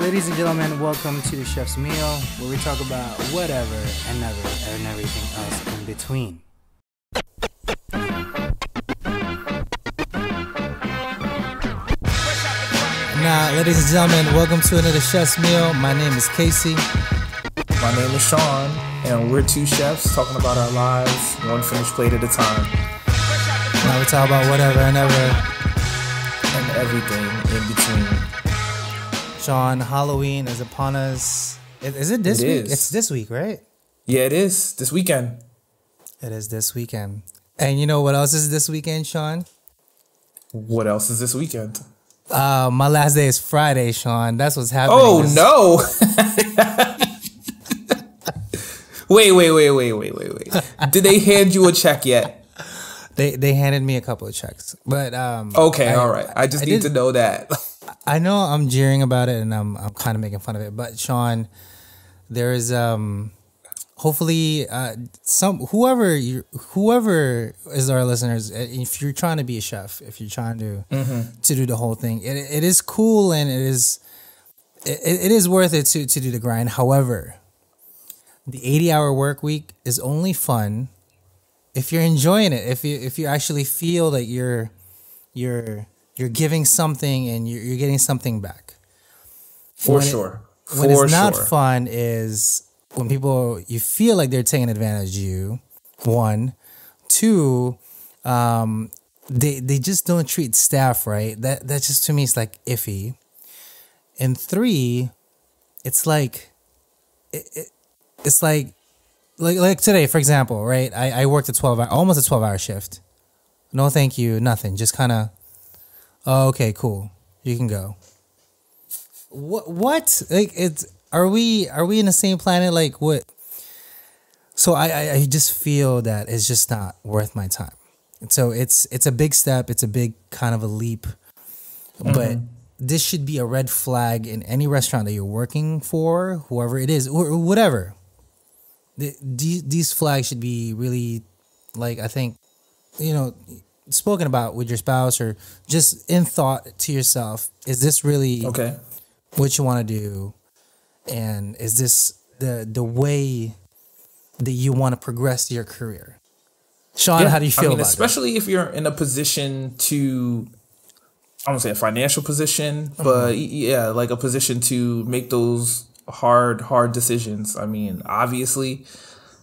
Ladies and gentlemen, welcome to the Chef's Meal, where we talk about whatever and never and everything else in between. Now, ladies and gentlemen, welcome to another Chef's Meal. My name is Casey. My name is Sean, and we're two chefs talking about our lives, one finished plate at a time. Now we talk about whatever and ever. And everything in between. Sean, Halloween is upon us. Is it this week? It's this week, right? Yeah, it is. This weekend. It is this weekend. And you know what else is this weekend, Sean? What else is this weekend? My last day is Friday, Sean. That's what's happening. Oh, no. Wait. Did they hand you a check yet? They handed me a couple of checks. But okay, all right. I need to know that. I know I'm jeering about it and I'm kind of making fun of it. But Sean, there is hopefully whoever is our listeners, if you're trying to be a chef, if you're trying to do the whole thing, it is cool and it is worth it to do the grind. However, the 80-hour work week is only fun if you're enjoying it. If you actually feel that you're giving something and you're getting something back. For sure. When it's not fun is when you feel like they're taking advantage of you. One, two, they just don't treat staff right. That just to me is like iffy. And three, it's like it's like today, for example, right? I worked almost a 12-hour shift. No, thank you, nothing. Just kind of, oh, okay, cool. You can go. What? Like, are we in the same planet? Like, what? So I just feel that it's just not worth my time. And so it's a big step. It's a big kind of a leap. But this should be a red flag in any restaurant that you're working for, whoever it is, or whatever. These flags should be really, like, I think, spoken about with your spouse or just in thought to yourself. Is this really what you want to do? And is this the way that you want to progress your career? Sean, how do you feel about especially if you're in a position to, I don't say a financial position, but yeah, like a position to make those hard decisions. I mean, obviously,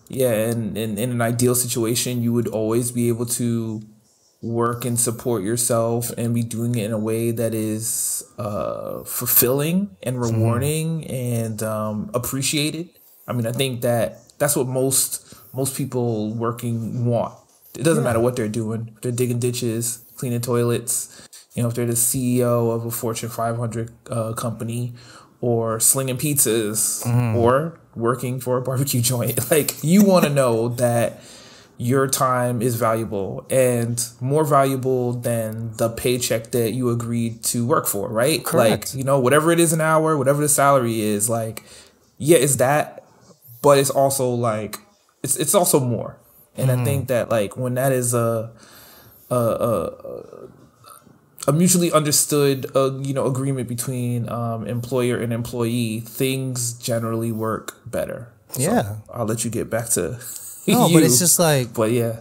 yeah, and in an ideal situation, you would always be able to work and support yourself and be doing it in a way that is fulfilling and rewarding and appreciated. I mean, I think that's what most people working want. It doesn't matter what they're doing. If they're digging ditches, cleaning toilets, if they're the CEO of a Fortune 500 company, or slinging pizzas, or working for a barbecue joint. Like, you want to know that your time is valuable and more valuable than the paycheck that you agreed to work for, right? Correct. Like, whatever it is an hour, whatever the salary is, like, yeah, it's that, but it's also like, it's also more. And I think that, like, when that is a mutually understood, agreement between employer and employee, things generally work better. Yeah. So I'll let you get back to no, you. but it's just like, but yeah,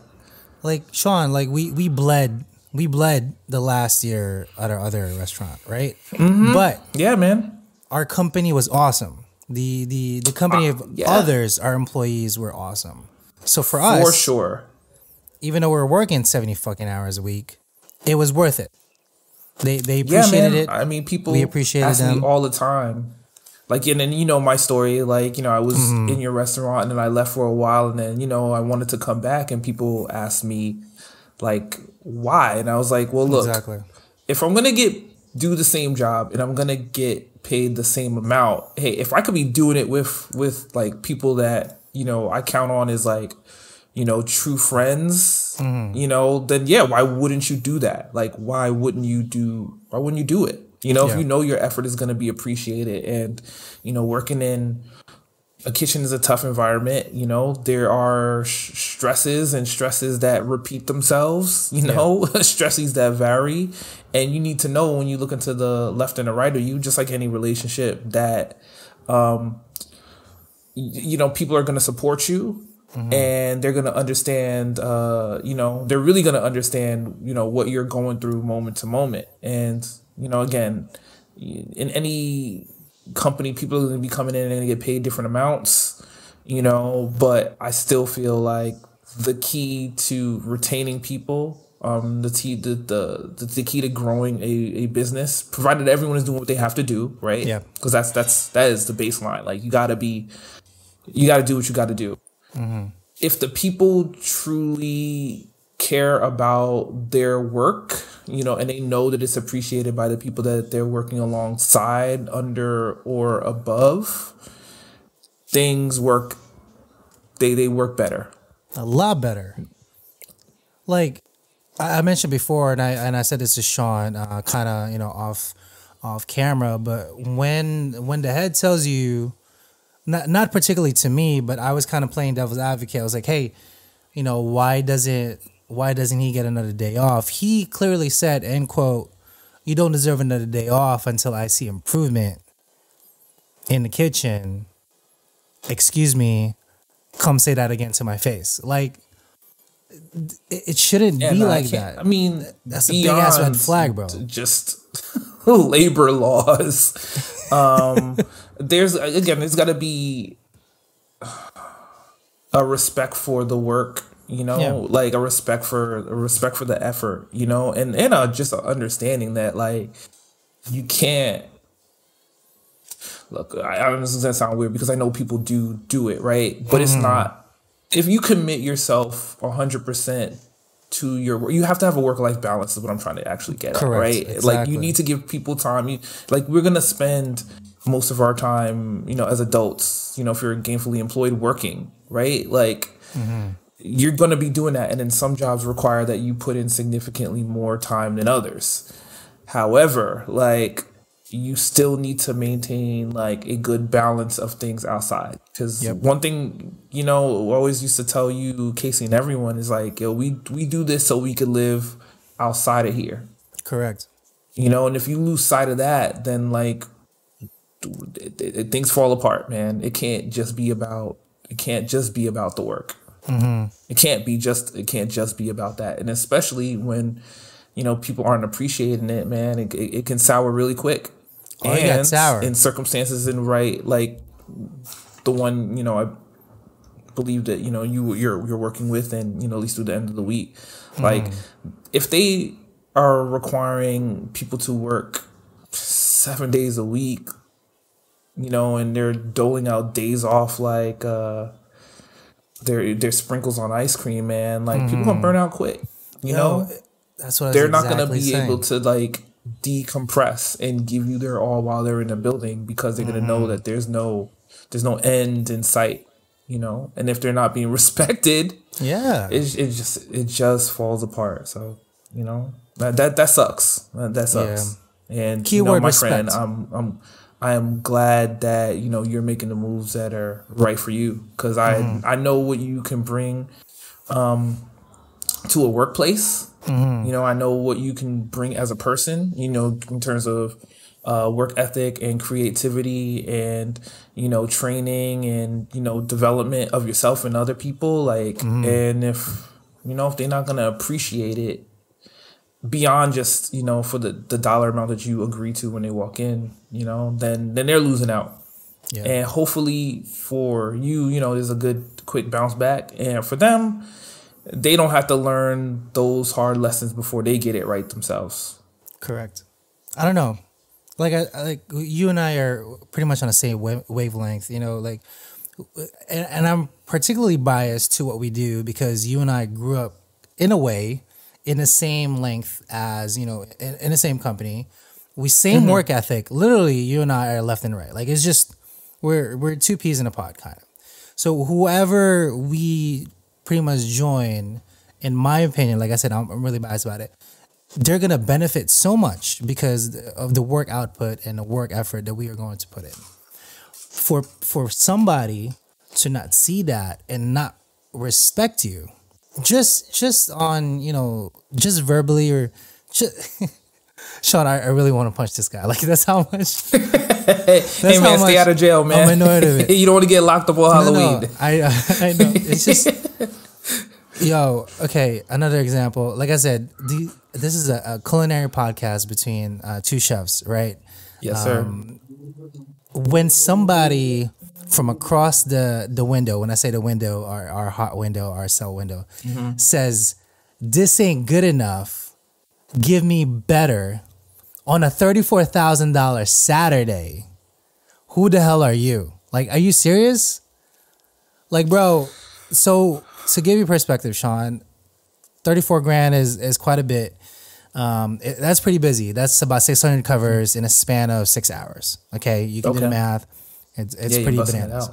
like Sean, like we bled the last year at our other restaurant, right? But yeah, man, our company was awesome. The company of others, our employees were awesome. So for us, for sure, even though we were working 70 fucking hours a week, it was worth it. They appreciated it. I mean, people ask me all the time. Like, and then, my story, like, I was in your restaurant and then I left for a while and then, I wanted to come back and people asked me, like, why? And I was like, well, look, if I'm going to do the same job and I'm going to get paid the same amount, hey, if I could be doing it with like people that, I count on as like, true friends, then yeah, why wouldn't you do that? Like, why wouldn't you do it? If you know your effort is going to be appreciated and, working in a kitchen is a tough environment. You know, there are stresses that repeat themselves, you know, stresses that vary. And you need to know when you look into the left and the right of you, just like any relationship, that, you know, people are going to support you. And they're going to understand, you know, they're really going to understand, you know, what you're going through moment to moment. And, you know, again, in any company, people are going to be coming in and going to get paid different amounts, you know, but I still feel like the key to retaining people, the key to growing a business, provided everyone is doing what they have to do, right? Yeah. Because that is the baseline. Like, you got to do what you got to do. If the people truly care about their work, you know, and they know that it's appreciated by the people that they're working alongside, under, or above, things work. They work better. A lot better. Like I mentioned before, and I said this to Sean, kind of, you know, off camera, but when the head tells you, not particularly to me, but I was kind of playing devil's advocate. I was like, hey, you know, why doesn't he get another day off? He clearly said, end quote, you don't deserve another day off until I see improvement in the kitchen. Excuse me, come say that again to my face. Like, it shouldn't be like that. I mean, that's a big ass red flag, bro. Just labor laws. There's got to be a respect for the work, you know, like a respect for the effort, you know, and just an understanding that, like, you can't look. This is gonna sound weird because I know people do it, right? But it's not. If you commit yourself 100% to your work, you have to have a work-life balance. Is what I'm trying to actually get at, right? Exactly. Like, you need to give people time. We're gonna spend most of our time, you know, as adults, you know, if you're gainfully employed, working, right? Like, you're going to be doing that. And then some jobs require that you put in significantly more time than others. However, like, you still need to maintain, like, a good balance of things outside. Because one thing, you know, I always used to tell you, Casey, and everyone, is like, yo, we do this so we could live outside of here. Correct. You know, and if you lose sight of that, then, like, things fall apart, man. It can't just be about the work. It can't just be about that. And especially when, you know, people aren't appreciating it, man, it can sour really quick. It got sour in circumstances in right, like the one, you know, I believe that, you know, you're working with, and, you know, at least through the end of the week, like, if they are requiring people to work 7 days a week, you know, and they're doling out days off like they're sprinkles on ice cream, man. Like, people gonna burn out quick. You know, that's what they're not gonna be able to, like, decompress and give you their all while they're in the building, because they're gonna know that there's no end in sight. You know, and if they're not being respected, it just falls apart. So, you know, that sucks. That sucks. Yeah. And keyword, you know, my respect. friend, I am glad that, you know, you're making the moves that are right for you, because I know what you can bring to a workplace. You know, I know what you can bring as a person, you know, in terms of work ethic and creativity and, you know, training and, you know, development of yourself and other people. Like, and if, you know, if they're not going to appreciate it beyond just, you know, for the dollar amount that you agree to when they walk in, you know, then they're losing out. Yeah. And hopefully for you, you know, there's a good quick bounce back. And for them, they don't have to learn those hard lessons before they get it right themselves. Correct. I don't know. Like, like you and I are pretty much on the same wavelength, you know, like, and I'm particularly biased to what we do because you and I grew up in a way in the same length as, you know, in the same company. We same work ethic. Literally, you and I are left and right. Like, it's just, we're two peas in a pod kind of. So whoever we pretty much join, in my opinion, like I said, I'm really biased about it, they're going to benefit so much because of the work output and the work effort that we are going to put in. for somebody to not see that and not respect you, just on, just verbally or just, Sean, I really want to punch this guy. Like, that's how much. Hey man, stay out of jail, man. I'm annoyed of it. You don't want to get locked up on Halloween. No, I know. It's just, okay. Another example. Like I said, this is a culinary podcast between two chefs, right? Yes, sir. When somebody from across the window, when I say the window, our hot window, our cell window, says, "This ain't good enough. Give me better," on a $34,000 Saturday, who the hell are you? Like, are you serious? Like, bro, so to give you perspective, Sean, 34 grand is quite a bit. That's pretty busy. That's about 600 covers in a span of 6 hours. Okay, you can do the math. It's pretty bananas.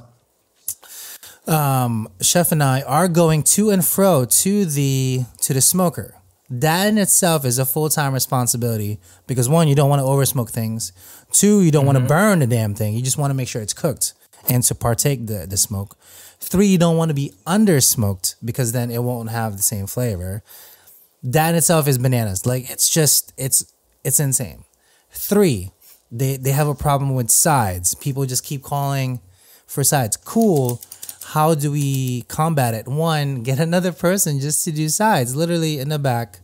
Chef and I are going to and fro to the smoker. That in itself is a full-time responsibility because, one, you don't want to over-smoke things. Two, you don't want to burn the damn thing. You just want to make sure it's cooked and to partake the smoke. Three, you don't want to be under-smoked because then it won't have the same flavor. That in itself is bananas. Like, it's just, it's insane. Three, they have a problem with sides. People just keep calling for sides. Cool. How do we combat it? One, get another person just to do sides, literally in the back,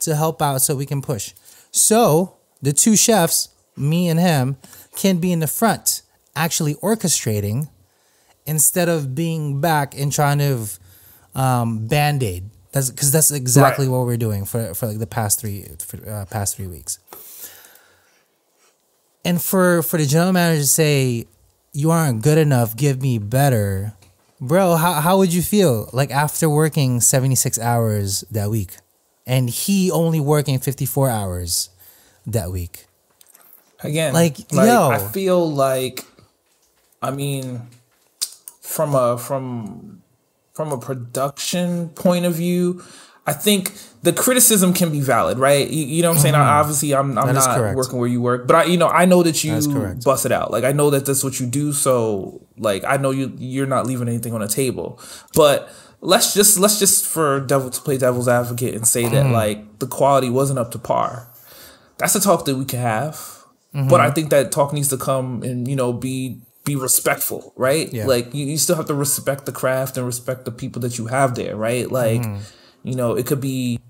to help out so we can push. So the two chefs, me and him, can be in the front, actually orchestrating, instead of being back and trying to band-aid. That's exactly what we're doing for like the past 3 weeks. And for the general manager to say, "You aren't good enough, give me better." Bro, how would you feel like after working 76 hours that week and he only working 54 hours that week? Again, like yo, I feel like, I mean, from a production point of view, I think the criticism can be valid, right? You know what I'm saying? Obviously, I'm not working where you work, but I know that you bust it out. Like, I know that that's what you do. So, like, I know you're not leaving anything on the table. But let's just to play devil's advocate and say that like the quality wasn't up to par. That's a talk that we can have, but I think that talk needs to come and be respectful, right? Yeah. Like you still have to respect the craft and respect the people that you have there, right? Like. It could be,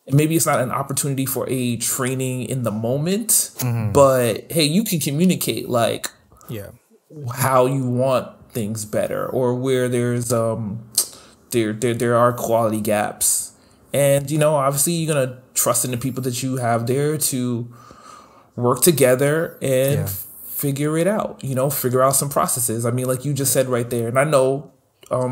maybe it's not an opportunity for a training in the moment, but hey, you can communicate like how you want things better or where there's there are quality gaps. And obviously you're going to trust in the people that you have there to work together and figure it out, figure out some processes. I mean, like you just said right there, and I know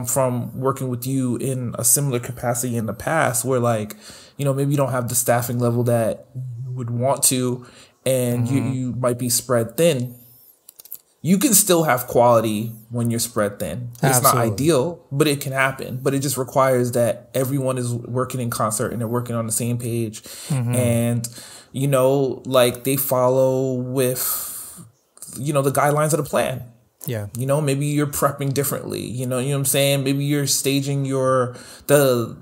from working with you in a similar capacity in the past where like, maybe you don't have the staffing level that you would want to, and you might be spread thin. You can still have quality when you're spread thin. It's not ideal, but it can happen. But it just requires that everyone is working in concert and they're working on the same page. And, like they follow with, the guidelines of the plan. Yeah. Maybe you're prepping differently. You know what I'm saying? Maybe you're staging the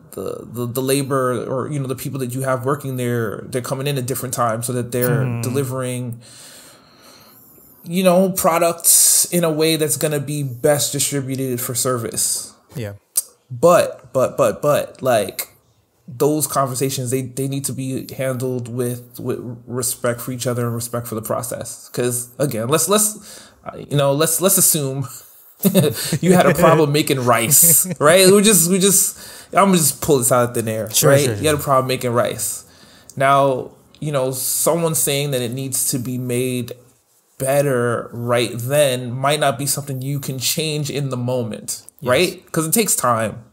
labor or, the people that you have working there, they're coming in at different times so that they're delivering, products in a way that's going to be best distributed for service. Yeah. But like those conversations, they need to be handled with respect for each other and respect for the process. Because again, let's assume you had a problem making rice, right? I'm gonna just pull this out of thin air, right? Sure. You had a problem making rice. Now, someone saying that it needs to be made better right then might not be something you can change in the moment, right? Because it takes time,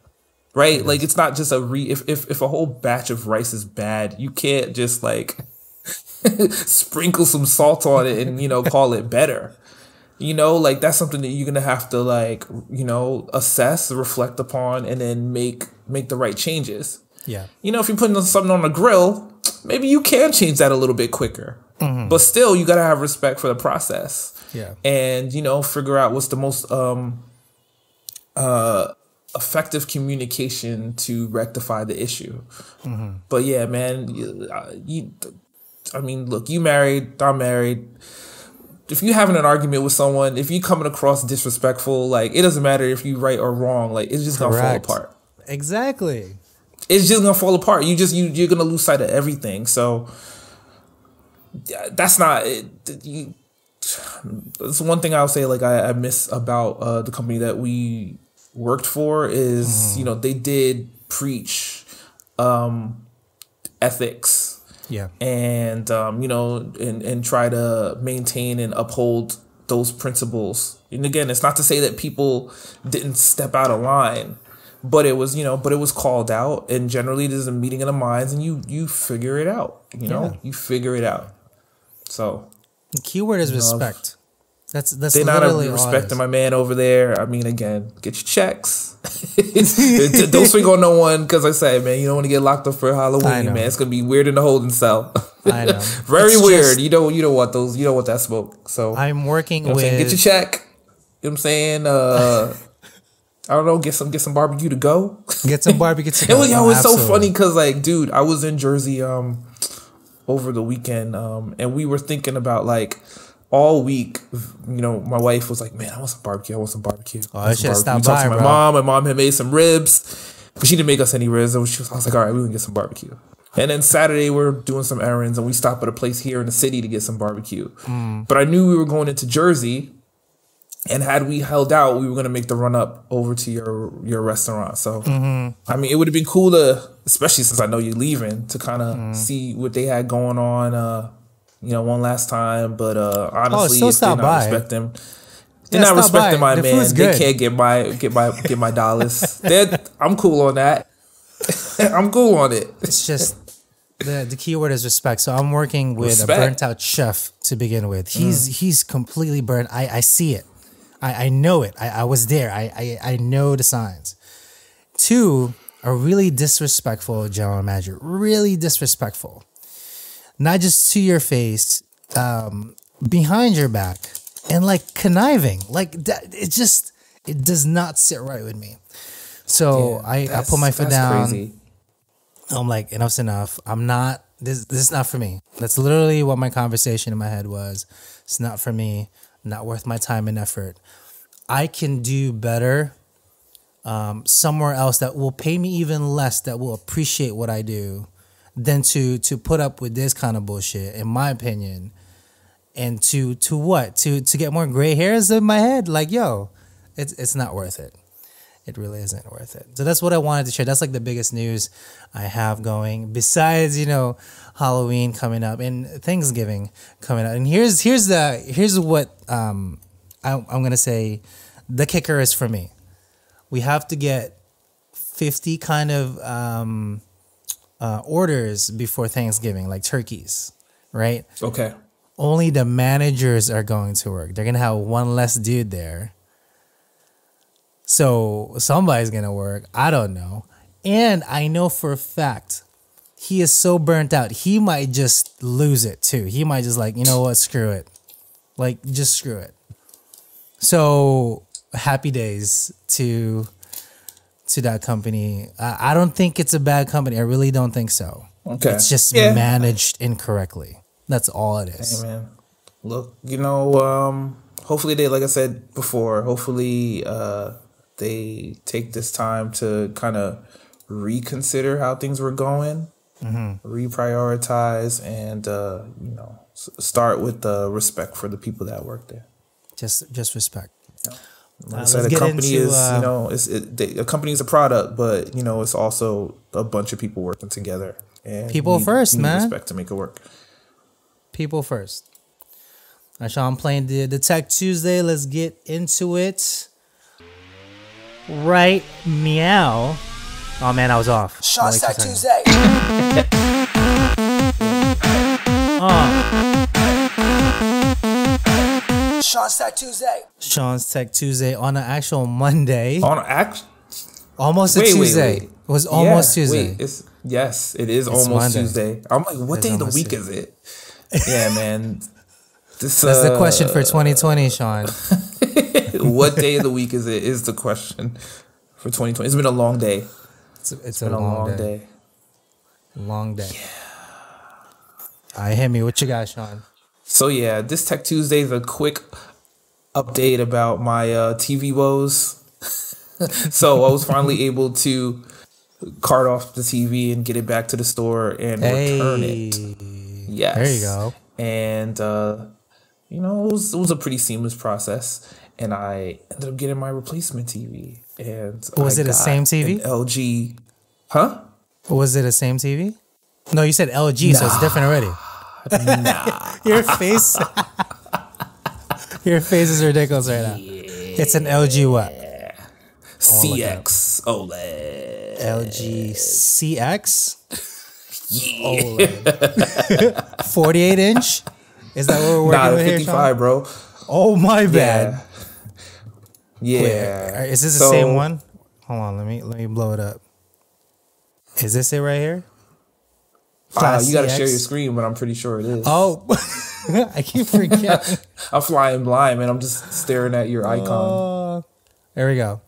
right? Yes. Like it's not just if a whole batch of rice is bad, you can't just like sprinkle some salt on it and call it better. Like that's something that you're going to have to like, assess, reflect upon, and then make the right changes. Yeah. If you're putting something on a grill, maybe you can change that a little bit quicker. But still, you got to have respect for the process. Yeah. And, figure out what's the most effective communication to rectify the issue. But yeah, man, look, you married, I'm married. If you're having an argument with someone, if you're coming across disrespectful, like, it doesn't matter if you're right or wrong, like, it's just gonna fall apart. Exactly. It's just gonna fall apart. You're gonna lose sight of everything. So that's not it. That's one thing I'll say, like, I miss about the company that we worked for is, they did preach ethics. Yeah. And, and try to maintain and uphold those principles. And again, it's not to say that people didn't step out of line, but it was called out. And generally there's a meeting of the minds and you figure it out, you figure it out. So the keyword is respect. That's they're not respecting my man over there. I mean, again, get your checks. Don't swing on no one, because I say, man, you don't want to get locked up for Halloween, man. It's gonna be weird in the holding cell. I know. Very weird. You don't want those. You don't want that smoke. So I'm working with. Get your check. You know what I'm saying? I don't know. Get some barbecue to go. Get some barbecue to go. It was so funny because, like, dude, I was in Jersey over the weekend, and we were thinking about, like, all week, my wife was like, man, I want some barbecue. Oh, I should have stopped by, bro. My mom had made some ribs, but she didn't make us any ribs. I was like, all right, we're going to get some barbecue. And then Saturday, we're doing some errands, and we stopped at a place here in the city to get some barbecue. But I knew we were going into Jersey, and had we held out, we were going to make the run up over to your restaurant. So, I mean, it would have been cool to, especially since I know you're leaving, to kind of see what they had going on, one last time. But honestly, if they're not respecting, they're not respecting my man. They can't get my dollars. I'm cool on that. I'm cool on it. It's just the key word is respect. So I'm working with a burnt out chef to begin with. He's completely burnt. I see it. I know it. I was there. I know the signs. 2, a really disrespectful general manager. Really disrespectful. Not just to your face, behind your back, and like conniving. Like that, it does not sit right with me. So I put my foot down. Crazy. I'm like, enough's enough. I'm not, this is not for me. That's literally what my conversation in my head was. It's not for me, not worth my time and effort. I can do better somewhere else that will pay me even less, that will appreciate what I do, than to put up with this kind of bullshit, in my opinion. And to what? To get more gray hairs in my head? Like, yo, it's not worth it. It really isn't worth it. So that's what I wanted to share. That's like the biggest news I have going, besides, Halloween coming up and Thanksgiving coming up. And here's what I'm gonna say the kicker is for me. We have to get 50 kind of orders before Thanksgiving, like turkeys, right? Okay. Only the managers are going to work. They're gonna have one less dude there. So somebody's going to work. I don't know. And I know for a fact he is so burnt out. He might just lose it too. He might just like, you know what? Screw it. Like, just screw it. So happy days to that company. I don't think it's a bad company. I really don't think so. Okay. It's just managed incorrectly. That's all it is. Hey, man. Look, hopefully they, like I said before, hopefully they take this time to kind of reconsider how things were going, reprioritize, and start with respect for the people that work there. Just respect. Yeah. Like I said, a company is a company is a product, but it's also a bunch of people working together. And people first, man. Respect to make it work. People first. All right, Sean, I'm playing the Tech Tuesday. Let's get into it. Right meow. Oh man, I was off. Sean's Tech Tuesday. Sean's Tech Tuesday. Sean's Tech Tuesday on an actual Monday. Almost a Tuesday. Wait. It was almost Tuesday. Yes, it is almost Monday. Tuesday. I'm like, what day of the week is it? Yeah, man. This, That's the question for 2020, Sean. what day of the week is it? Is the question for 2020. It's been a long day. It's Been a long day. Long day. Yeah. All right, hit me. What you got, Sean? So yeah, this Tech Tuesday is a quick update about my TV woes. So I was finally able to cart off the TV and get it back to the store and return it. Yes. There you go. And it was a pretty seamless process. And I ended up getting my replacement TV. And was it the same TV? LG. Huh? Was it the same TV? No, you said LG, so it's different already. Nah. Your face. Your face is ridiculous right now. It's an LG what? CX OLED. LG CX? Yeah. OLED. 48 inch? Is that what we're working with here, 55, bro. Oh, my bad. Yeah. Wait, is this the same one? Hold on, let me blow it up. Is this it right here? You got to share your screen, but I'm pretty sure it is. Oh, I keep forgetting. I'm flying blind, man. I'm just staring at your icon. There we go.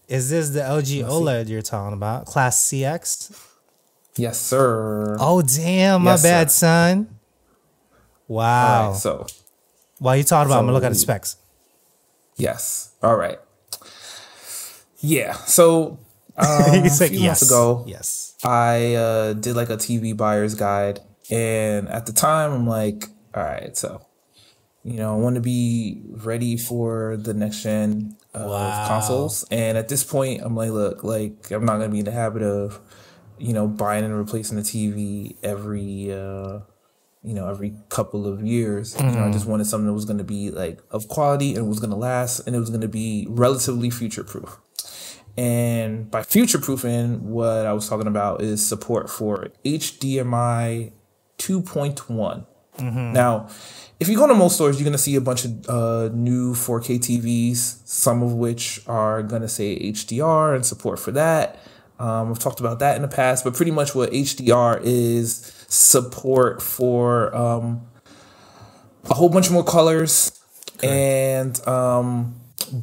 Is this the LG OLED you're talking about? Class CX? Yes, sir. Oh, damn. My bad, son. Wow. All right, so while you talking about, I'm going to look at the specs. Yes. All right. Yeah. So He's a like, few months ago, yes. I did like a TV buyer's guide. And at the time, I'm like, all right, so, I want to be ready for the next gen of consoles. And at this point, I'm like, look, like, I'm not going to be in the habit of, buying and replacing the TV every couple of years. I just wanted something that was going to be like of quality and was going to last, and it was going to be relatively future proof. And by future proofing, what I was talking about is support for HDMI 2.1. Now, if you go to most stores, you're going to see a bunch of new 4K TVs, some of which are going to say HDR and support for that. I've talked about that in the past, but pretty much what HDR is support for a whole bunch more colors and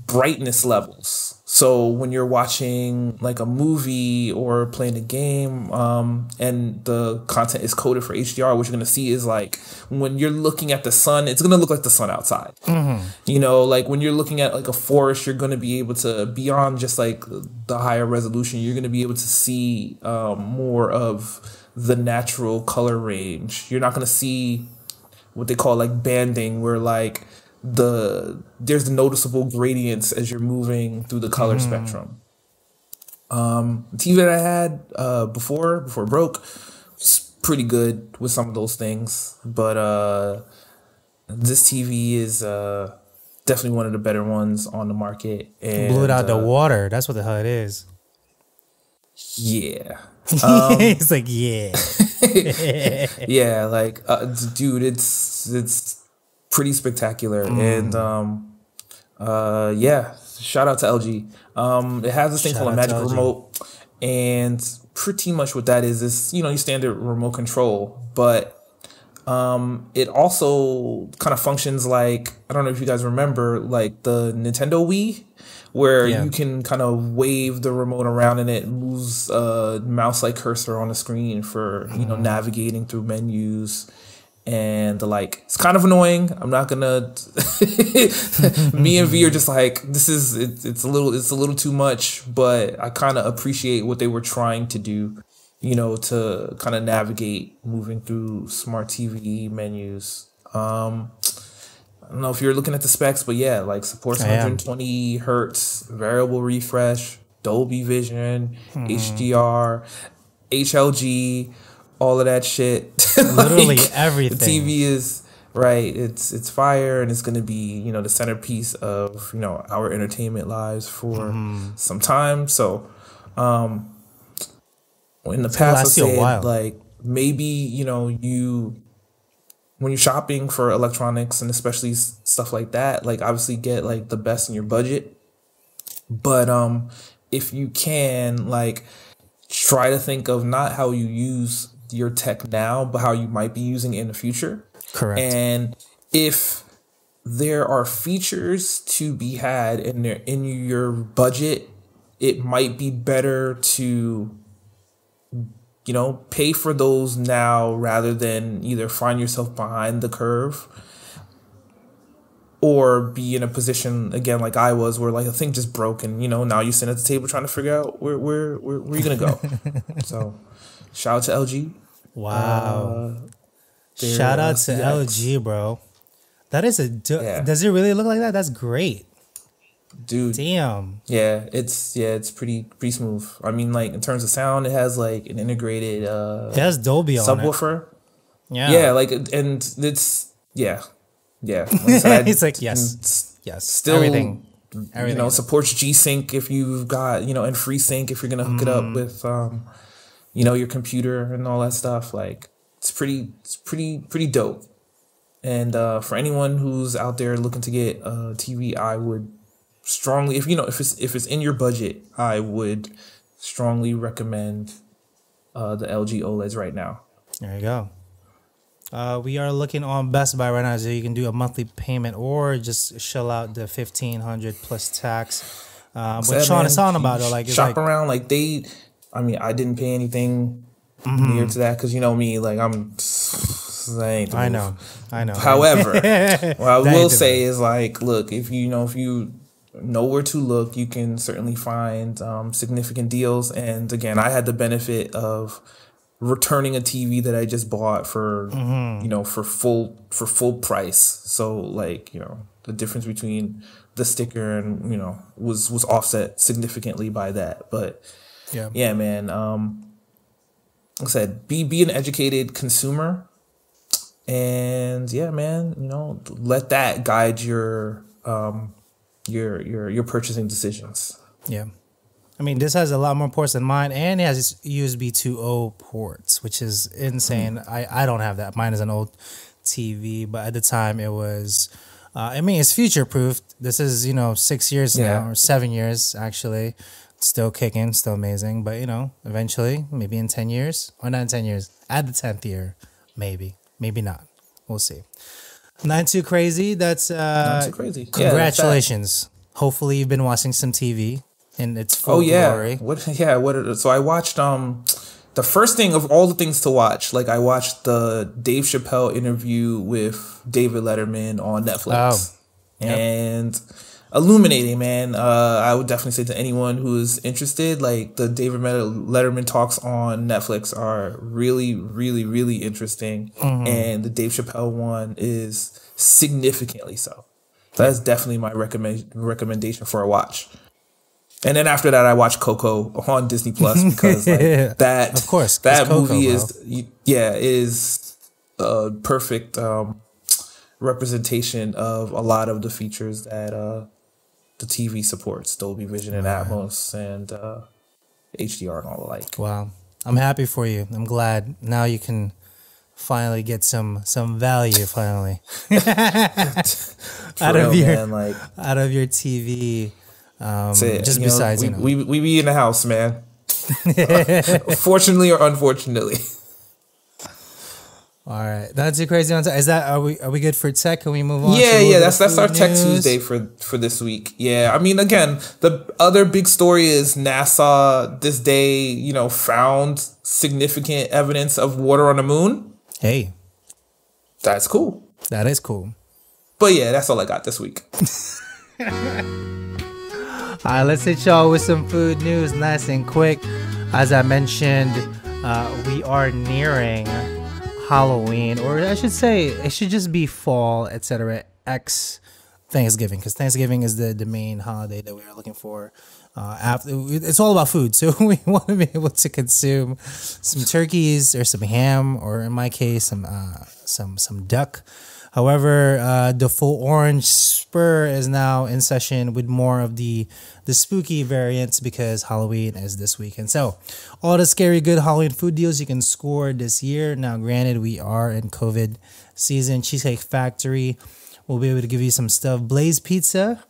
brightness levels. So when you're watching like a movie or playing a game and the content is coded for HDR, what you're going to see is like when you're looking at the sun, it's going to look like the sun outside. Like when you're looking at like a forest, you're going to be able to, beyond just like the higher resolution, you're going to be able to see more of the natural color range. You're not going to see what they call like banding, where like there's the noticeable gradients as you're moving through the color spectrum. The TV that I had before it broke was pretty good with some of those things, but this TV is definitely one of the better ones on the market. And blew it out the water. That's what the hell it is. Yeah. He's like, yeah. Yeah, like dude, it's pretty spectacular. And yeah, shout out to LG. It has this thing called a magic remote, and pretty much what that is your standard remote control, but it also kind of functions like, I don't know if you guys remember, like the Nintendo Wii, where you can kind of wave the remote around and it moves a mouse-like cursor on the screen for navigating through menus and the like. It's kind of annoying. I'm not gonna. Me and V are just like, it's a little too much, but I kind of appreciate what they were trying to do, to kind of navigate moving through smart TV menus. I don't know if you're looking at the specs, but yeah, like supports 120 hertz, variable refresh, Dolby Vision, HDR, HLG, all of that shit. Literally like, everything. The TV is right. It's fire, and it's gonna be the centerpiece of our entertainment lives for some time. So, in the past, I said like maybe you. When you're shopping for electronics and especially stuff like that, like obviously get like the best in your budget. But if you can, like, try to think of not how you use your tech now, but how you might be using it in the future. Correct. And if there are features to be had in your budget. It might be better to, pay for those now rather than either find yourself behind the curve or be in a position again like I was, where like a thing just broke and now you sit at the table trying to figure out where you gonna go. So shout out to LG. Wow. Shout out to LG, bro. That is Does it really look like that? That's great, dude. Damn. Yeah, it's pretty smooth. I mean, like in terms of sound, it has like an integrated it has Dolby subwoofer. On it. Yeah, like, and it's He's like yes, still everything. Supports G-Sync if you've got and FreeSync if you're gonna hook it up with your computer and all that stuff. Like it's pretty dope. And for anyone who's out there looking to get a TV, I would strongly, if it's in your budget, I would strongly recommend the LG OLEDs right now. There you go. We are looking on Best Buy right now, so you can do a monthly payment or just shell out the $1,500 plus tax. What Sean is talking about, though, like shop around, like I didn't pay anything near to that because me, like I know. However, what I will say is like, look, if you know where to look, you can certainly find significant deals. And again, I had the benefit of returning a TV that I just bought for for full price. So like the difference between the sticker and was offset significantly by that. But yeah, man. Like I said, be an educated consumer. And yeah, man, let that guide your purchasing decisions. Yeah. I mean, this has a lot more ports than mine, and it has USB 2.0 ports, which is insane. I don't have that. Mine is an old TV, but at the time it was, it's future-proofed. This is, 6 years now, or 7 years, actually. Still kicking, still amazing. But, eventually, maybe in 10 years, or not in 10 years, at the 10th year, maybe. Maybe not. We'll see. Not too crazy. That's not too crazy. Congratulations. Hopefully you've been watching some TV in its full glory. So I watched the first thing of all the things to watch. Like I watched the Dave Chappelle interview with David Letterman on Netflix. And illuminating, man. I would definitely say to anyone who is interested, like the David Letterman talks on Netflix are really, really, really interesting. And the Dave Chappelle one is significantly so. That's definitely my recommendation for a watch. And then after that, I watched Coco on Disney Plus because that, of course, that Coco, movie bro. is a perfect representation of a lot of the features that the TV supports: Dolby Vision and Atmos and HDR and all the like. Wow, I'm happy for you. I'm glad now you can finally get some value finally out of your TV. Just besides, we be in the house, man. Fortunately or unfortunately. All right, not too crazy on time. Are we good for tech? Can we move on? That's our Tech Tuesday for this week. Yeah, I mean, again, the other big story is NASA this day, found significant evidence of water on the moon. Hey, that's cool. That is cool. But yeah, that's all I got this week. All right, let's hit y'all with some food news, nice and quick. As I mentioned, we are nearing Halloween, or I should say it should just be fall, etc. X Thanksgiving, because Thanksgiving is the main holiday that we are looking for. After it's all about food, so we want to be able to consume some turkeys or some ham, or in my case, some duck. However, the full orange spur is now in session with more of the spooky variants because Halloween is this weekend. So all the scary good Halloween food deals you can score this year. Now, granted, we are in COVID season. Cheesecake Factory will be able to give you some stuff. Blaze Pizza,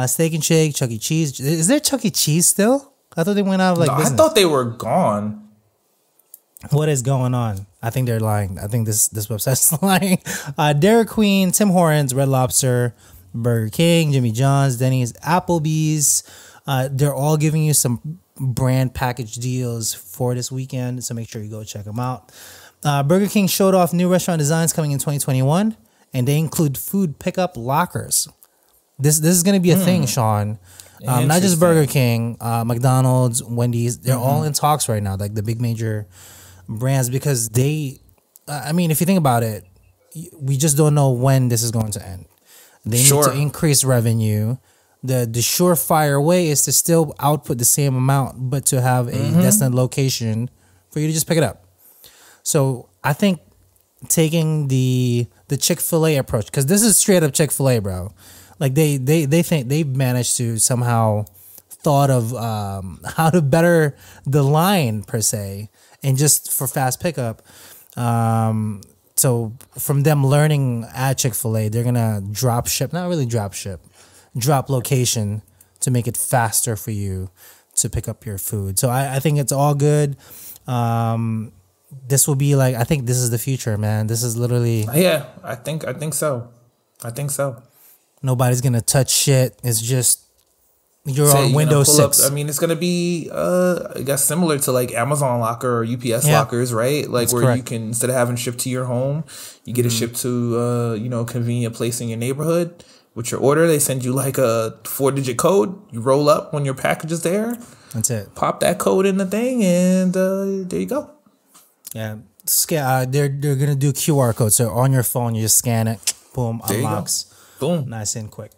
Steak and Shake, Chuck E. Cheese. Is there Chuck E. Cheese still? I thought they went out of business. I thought they were gone. What is going on? I think they're lying. I think this website's lying. Dairy Queen, Tim Hortons, Red Lobster, Burger King, Jimmy John's, Denny's, Applebee's. They're all giving you some brand package deals for this weekend, so make sure you go check them out. Burger King showed off new restaurant designs coming in 2021, and they include food pickup lockers. This is going to be a thing, Sean. Not just Burger King, McDonald's, Wendy's. They're all in talks right now, like the big major brands, because they, I mean, if you think about it, we just don't know when this is going to end. They need to increase revenue. The surefire way is to still output the same amount, but to have a destined location for you to just pick it up. So I think taking the Chick-fil-A approach, because this is straight up Chick-fil-A, bro. Like they think they've managed to somehow thought of how to better the line per se, and just for fast pickup. So from them learning at Chick-fil-A, they're gonna drop location to make it faster for you to pick up your food. So I think it's all good. This will be like, I think this is the future, man. This is literally, yeah. I think so. Nobody's gonna touch shit. It's just you're on Windows 6. I mean, it's gonna be I guess similar to like Amazon Locker or UPS lockers, right? Like that's where correct. You can, instead of having shipped to your home, you get it shipped to a convenient place in your neighborhood. With your order, they send you like a 4-digit code. You roll up when your package is there. That's it. Pop that code in the thing, and there you go. Yeah, they're gonna do QR code. So on your phone, you just scan it. Boom, unlocks. Boom, nice and quick.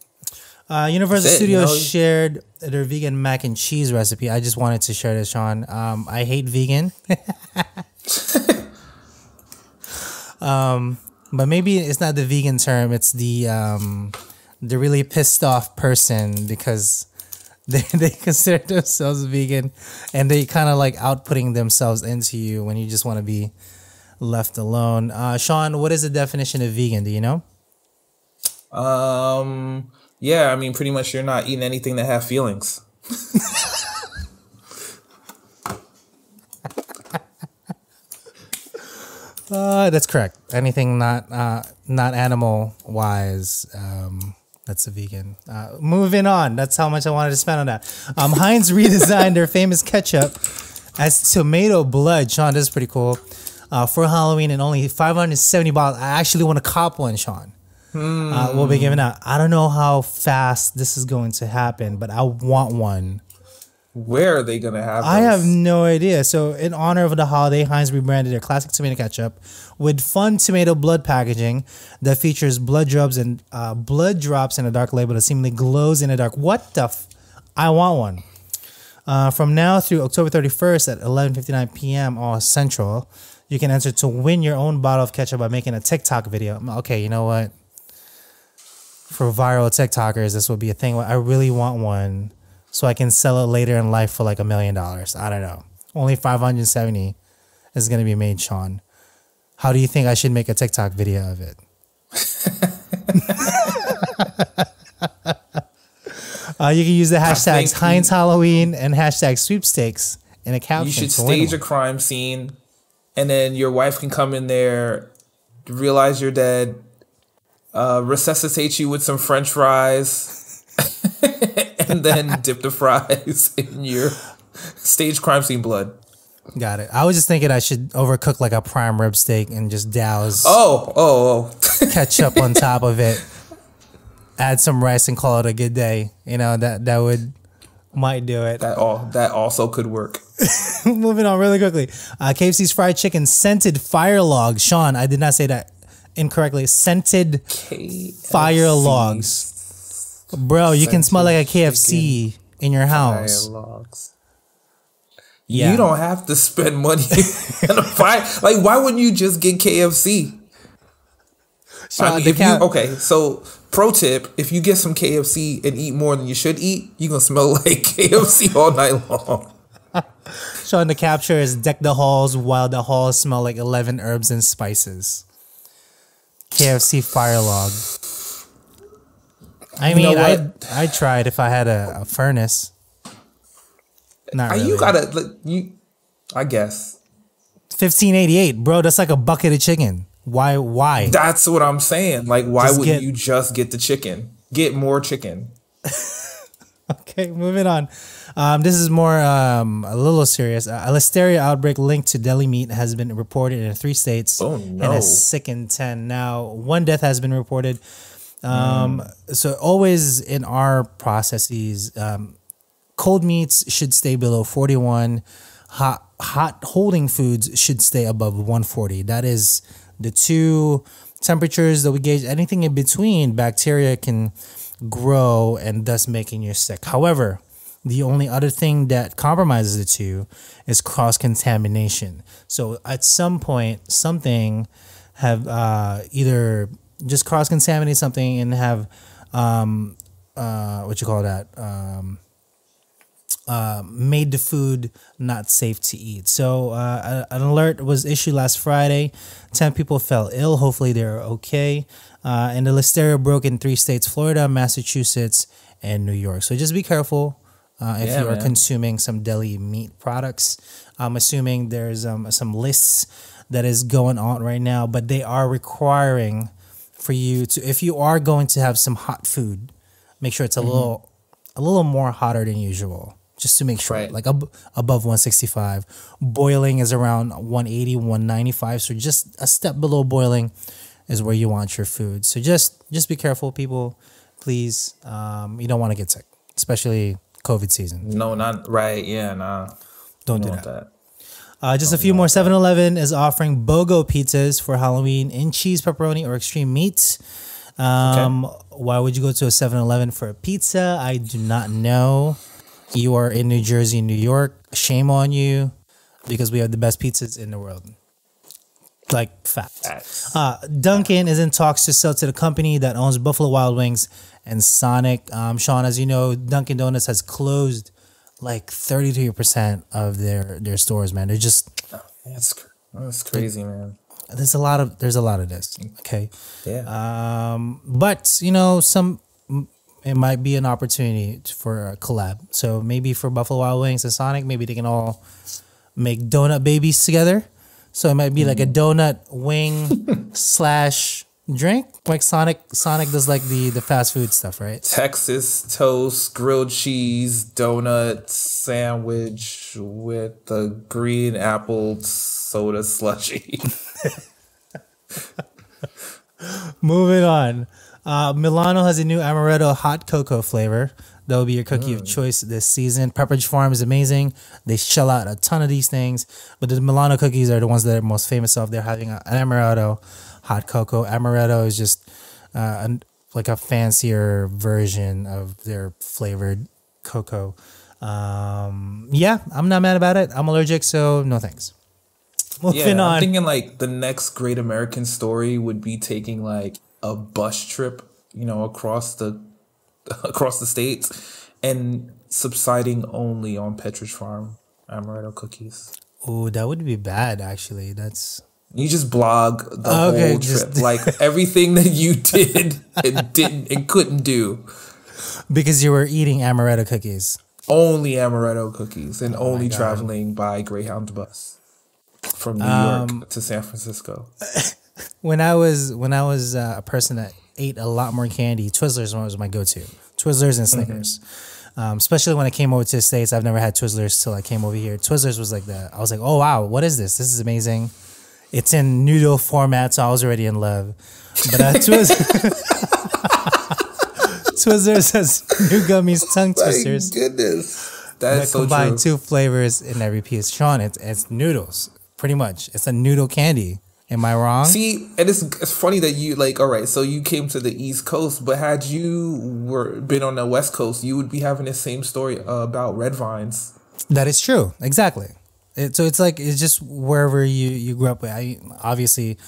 Universal Studios shared their vegan mac and cheese recipe. I just wanted to share this, Sean. I hate vegan. But maybe it's not the vegan term. It's the really pissed off person because they consider themselves vegan, and they kind of like outputting themselves into you when you just want to be left alone. Sean, what is the definition of vegan? Do you know? Yeah, I mean, pretty much you're not eating anything that have feelings. That's correct. Anything not animal wise, that's a vegan. Moving on. That's how much I wanted to spend on that. Heinz redesigned their famous ketchup as tomato blood. Sean, this is pretty cool. For Halloween, and only 570 bottles. I actually want to cop one, Sean. We'll be giving out. I don't know how fast this is going to happen, but I want one. Where are they going to have those? I have no idea. So in honor of the holiday, Heinz rebranded their classic tomato ketchup with fun tomato blood packaging that features blood drops in a dark label that seemingly glows in the dark. What the I want one. From now through October 31st at 11:59 p.m. all Central, you can enter to win your own bottle of ketchup by making a TikTok video. Okay, you know what? For viral TikTokers, this will be a thing. I really want one, so I can sell it later in life for like $1 million. I don't know. Only 570 is going to be made, Sean. How do you think I should make a TikTok video of it? You can use the hashtags Heinz Halloween and hashtag sweepstakes in a caption. You should stage a crime scene, and then your wife can come in there, realize you're dead, resuscitate you with some French fries, and then dip the fries in your stage crime scene blood. Got it. I was just thinking I should overcook like a prime rib steak and just douse ketchup on top of it. Add some rice and call it a good day. You know, that might do it. That also could work. Moving on really quickly. KFC's fried chicken scented fire logs. Sean, I did not say that incorrectly. Scented fire logs. Bro, you can smell like a KFC in your house. Fire logs. Yeah. You don't have to spend money on a fire. Like, why wouldn't you just get KFC? I mean, okay, so pro tip, if you get some KFC and eat more than you should eat, you're going to smell like KFC all night long. Sean, the capture is deck the halls while the halls smell like 11 herbs and spices. KFC fire log. I mean, I'd try it if I had a furnace. Not really. I guess. $15.88, bro. That's like a bucket of chicken. Why? That's what I'm saying. Like, why Just wouldn't you just get the chicken? Get more chicken. Okay, moving on. This is more a little serious. A listeria outbreak linked to deli meat has been reported in 3 states and has sickened 10. Now, 1 death has been reported. So always in our processes, cold meats should stay below 41. Hot holding foods should stay above 140. That is the 2 temperatures that we gauge. Anything in between, bacteria can grow and thus making you sick. However, the only other thing that compromises the 2 is cross-contamination. So at some point, something have either just cross-contaminate something and have made the food not safe to eat. So an alert was issued last Friday. 10 people fell ill. Hopefully they're okay. And the listeria broke in 3 states: Florida, Massachusetts, and New York. So just be careful if you are consuming some deli meat products. I'm assuming there's some lists that is going on right now, but they are requiring for you to, if you are going to have some hot food, make sure it's a little more hotter than usual. Just to make sure, like above 165. Boiling is around 180, 195. So just a step below boiling is where you want your food. So just be careful, people. Please, you don't want to get sick, especially COVID season. No, not right. Yeah, nah. Don't do that. Just a few more. 7-Eleven is offering BOGO pizzas for Halloween in cheese, pepperoni, or extreme meat. Why would you go to a 7-Eleven for a pizza? I do not know. You are in New Jersey, New York. Shame on you, because we have the best pizzas in the world. Like, fact. Dunkin' is in talks to sell to the company that owns Buffalo Wild Wings and Sonic. Sean, as you know, Dunkin' Donuts has closed like 33% of their stores, man. They're just... That's crazy, man. There's a lot of this, okay? Yeah. But, it might be an opportunity for a collab. So maybe for Buffalo Wild Wings and Sonic, maybe they can all make donut babies together. So it might be like a donut wing / drink. Like Sonic does like the fast food stuff, right? Texas toast, grilled cheese, donut sandwich with a green apple soda slushy. Moving on. Milano has a new amaretto hot cocoa flavor. That will be your cookie of choice this season. Pepperidge Farm is amazing. They shell out a ton of these things, but the Milano cookies are the ones that are most famous of. They're having an amaretto hot cocoa. Amaretto is just like a fancier version of their flavored cocoa. I'm not mad about it. I'm allergic, so no thanks. Moving on. I'm thinking like the next great American story would be taking like a bus trip, across the states and subsiding only on Pepperidge Farm amaretto cookies. Oh, that would be bad, actually. You just blog the whole trip, like everything that you did and couldn't do because you were eating amaretto cookies. Only amaretto cookies, and only traveling by Greyhound bus from New York to San Francisco. When I was a person that ate a lot more candy, Twizzlers was my go-to. Twizzlers and Snickers. Especially when I came over to the States. I've never had Twizzlers till I came over here. Twizzlers was like I was like, oh wow, what is this? This is amazing. It's in noodle format, so I was already in love. But Twizzlers has new gummies, tongue twisters. My goodness. That's so combine true. 2 flavors in every piece. Sean, it's noodles, pretty much. It's a noodle candy. Am I wrong? See, and it's funny that you all right, so you came to the East Coast, but had you been on the West Coast, you would be having the same story about red vines. That is true. Exactly. So it's just wherever you grew up with. I obviously,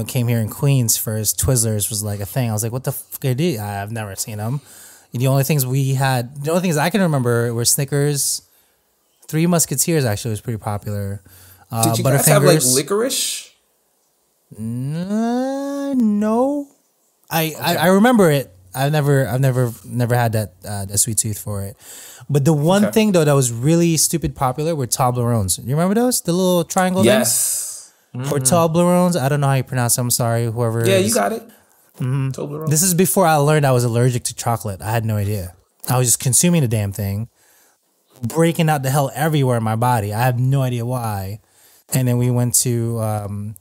came here in Queens first. Twizzlers was like a thing. I was like, what the fuck are these? I've never seen them. The only things I can remember were Snickers. 3 Musketeers actually was pretty popular. Did you guys have like licorice? No, I remember it. I've never had that sweet tooth for it. But the one thing though that was really stupid popular were Toblerones. You remember those? The little triangle things? or Toblerones. I don't know how you pronounce it. I'm sorry, whoever. Yeah, is. you got it. Toblerone. This is before I learned I was allergic to chocolate. I had no idea. I was just consuming the damn thing, breaking out the hell everywhere in my body. I have no idea why. And then we went to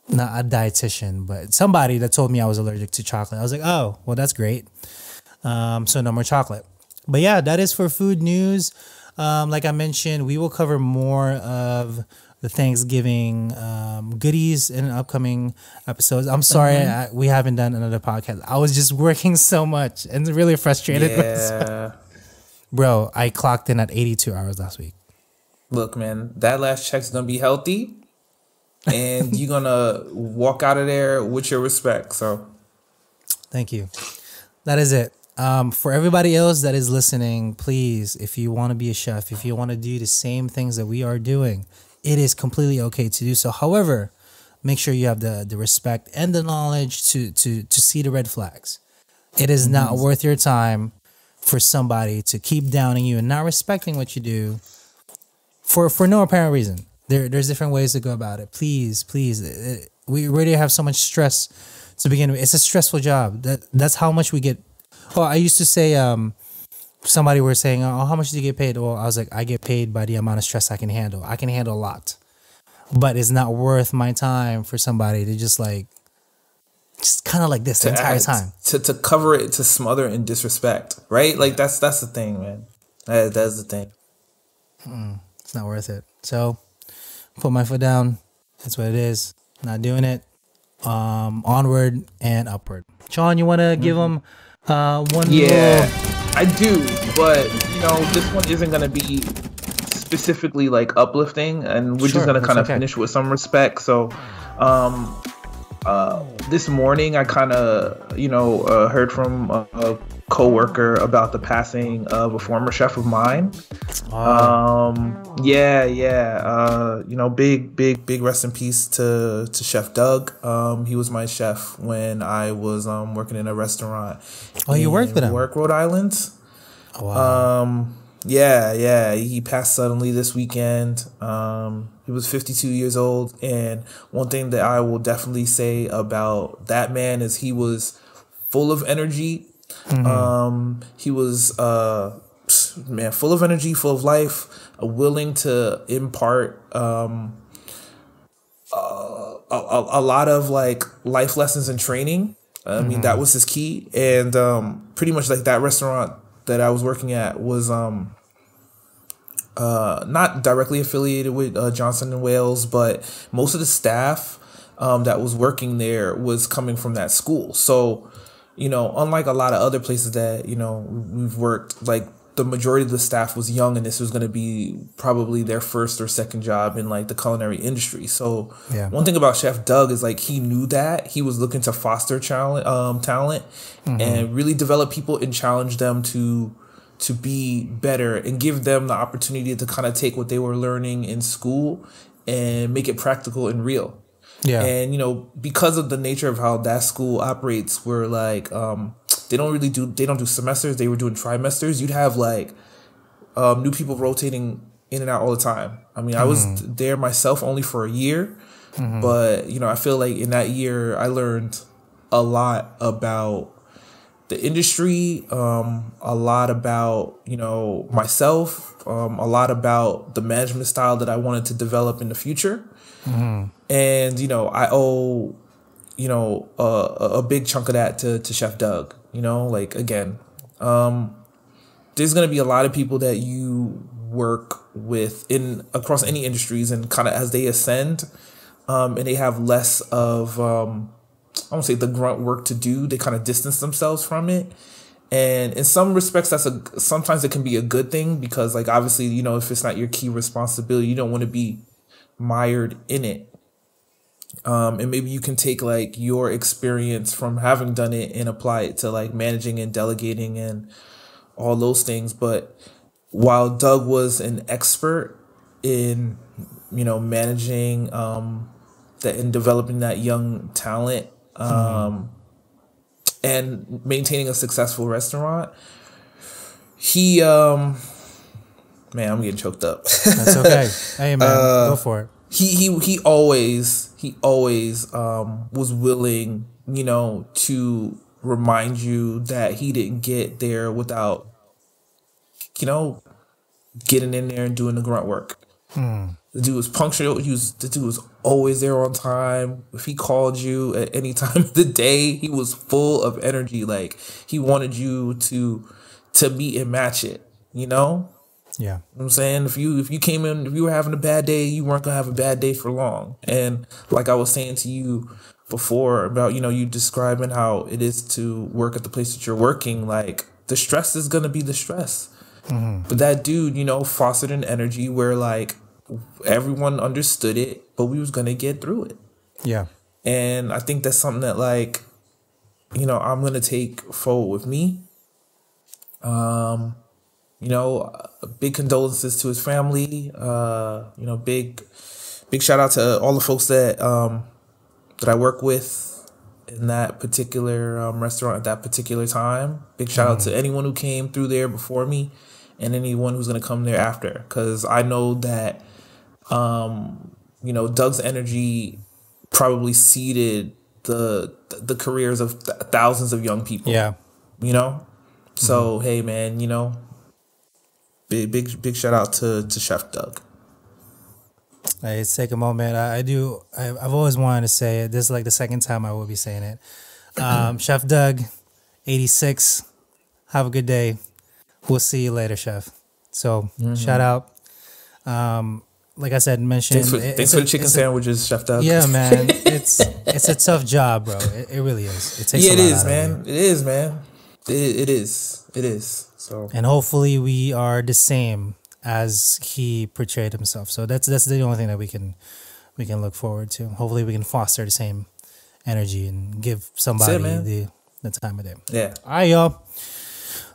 not a dietitian, but somebody that told me I was allergic to chocolate. I was like, oh, well, that's great. So no more chocolate. But yeah, that is for food news. Like I mentioned, we will cover more of the Thanksgiving goodies in upcoming episodes. I'm sorry we haven't done another podcast. I was just working so much and really frustrated. Yeah. Bro, I clocked in at 82 hours last week. Look, man, that last check's gonna be healthy, and you're gonna walk out of there with your respect. So, thank you. That is it. For everybody else that is listening, please, if you want to be a chef, if you want to do the same things that we are doing, it is completely okay to do so. However, make sure you have the respect and the knowledge to see the red flags. It is not worth your time for somebody to keep downing you and not respecting what you do for no apparent reason. There's different ways to go about it. Please. We already have so much stress to begin with. It's a stressful job. That's how much we get. Oh, I used to say, somebody were saying, oh, how much do you get paid? Well, I was like, I get paid by the amount of stress I can handle. I can handle a lot, but it's not worth my time for somebody to just kind of like this the entire time. To cover it, to smother and disrespect, right? Like that's the thing, man. That's the thing. It's not worth it. So put my foot down. That's what it is. Not doing it. Onward and upward. Sean, you want to give them one? Yeah, I do. But this one isn't gonna be specifically like uplifting, and we're just gonna kind of finish with some respect. So, this morning I kind of heard from a coworker about the passing of a former chef of mine. Big rest in peace to Chef Doug. He was my chef when I was working in a restaurant. Oh, you worked with him? Rhode Island. Oh, wow. Yeah. He passed suddenly this weekend. He was 52 years old, and one thing that I will definitely say about that man is he was full of energy. He was full of energy, full of life, willing to impart a lot of like life lessons and training. I mean, that was his key, and pretty much like that restaurant that I was working at was not directly affiliated with Johnson and Wales, but most of the staff that was working there was coming from that school. So, unlike a lot of other places that, we've worked, like the majority of the staff was young, and this was going to be probably their first or second job in like the culinary industry. So one thing about Chef Doug is like he knew that he was looking to foster talent and really develop people and challenge them to be better and give them the opportunity to kind of take what they were learning in school and make it practical and real. Yeah. And, because of the nature of how that school operates, where like, they don't do semesters. They were doing trimesters. You'd have like, new people rotating in and out all the time. I mean, I was there myself only for a year, but, I feel like in that year I learned a lot about the industry, a lot about, myself, a lot about the management style that I wanted to develop in the future. And, I owe, a big chunk of that to Chef Doug, like, again, there's going to be a lot of people that you work with across any industries, and kind of as they ascend, and they have less of, I won't say the grunt work to do, they kind of distance themselves from it. And in some respects, sometimes it can be a good thing, because like, obviously, if it's not your key responsibility, you don't want to be mired in it. And maybe you can take like your experience from having done it and apply it to like managing and delegating and all those things. But while Doug was an expert in, managing, and developing that young talent, and maintaining a successful restaurant, he, man, I'm getting choked up. That's okay. Hey, man, go for it. he always was willing, you know, to remind you that he didn't get there without, you know, getting in there and doing the grunt work. The dude was punctual. The dude was always there on time. If he called you at any time of the day, he was full of energy. Like, he wanted you to meet and match it, you know? Yeah. You know what I'm saying? If you came in, if you were having a bad day, you weren't gonna have a bad day for long. And like I was saying to you before about, you know, you describing how it is to work at the place that you're working, like, the stress is gonna be the stress. But that dude, you know, fostered an energy where, like, everyone understood it, but we was gonna get through it. Yeah. And I think that's something that, like, you know, I'm gonna take forward with me. You know, big condolences to his family. You know, big shout out to all the folks that I work with in that particular restaurant at that particular time. Big shout out to anyone who came through there before me and anyone who's gonna come there after, because I know that you know, Doug's energy probably seeded the careers of thousands of young people. Yeah. You know? So, hey, man, you know, big shout out to Chef Doug. Hey, let's take a moment. I've always wanted to say it. This is like the second time I will be saying it. Chef Doug, 86. Have a good day. We'll see you later, Chef. So, shout out. Like I said, mentioned. Thanks for the chicken sandwiches, Chef Doug. Yeah, man. It's a tough job, bro. It really is. It takes a lot it is, out man. of you. It is, man. It is. So, and hopefully we are the same as he portrayed himself. So that's the only thing that we can look forward to. Hopefully we can foster the same energy and give somebody the time of day. Yeah. All right, y'all.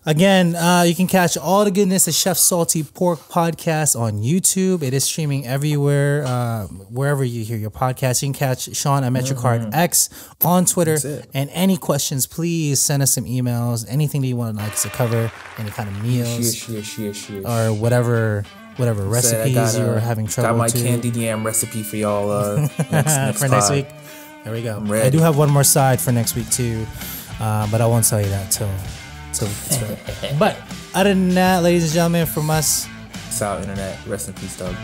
Again, you can catch all the goodness of Chef Salty Pork Podcast on YouTube. It is streaming everywhere, wherever you hear your podcast. You can catch Sean at MetroCard X on Twitter. And any questions, please send us some emails. Anything that you want us to cover, any kind of meals, or whatever recipes you are having trouble got my to. candied yam recipe for y'all next for next week. There we go. I do have one more side for next week too, but I won't tell you that till. But other than that, ladies and gentlemen, from us, South Internet, rest in peace, Doug.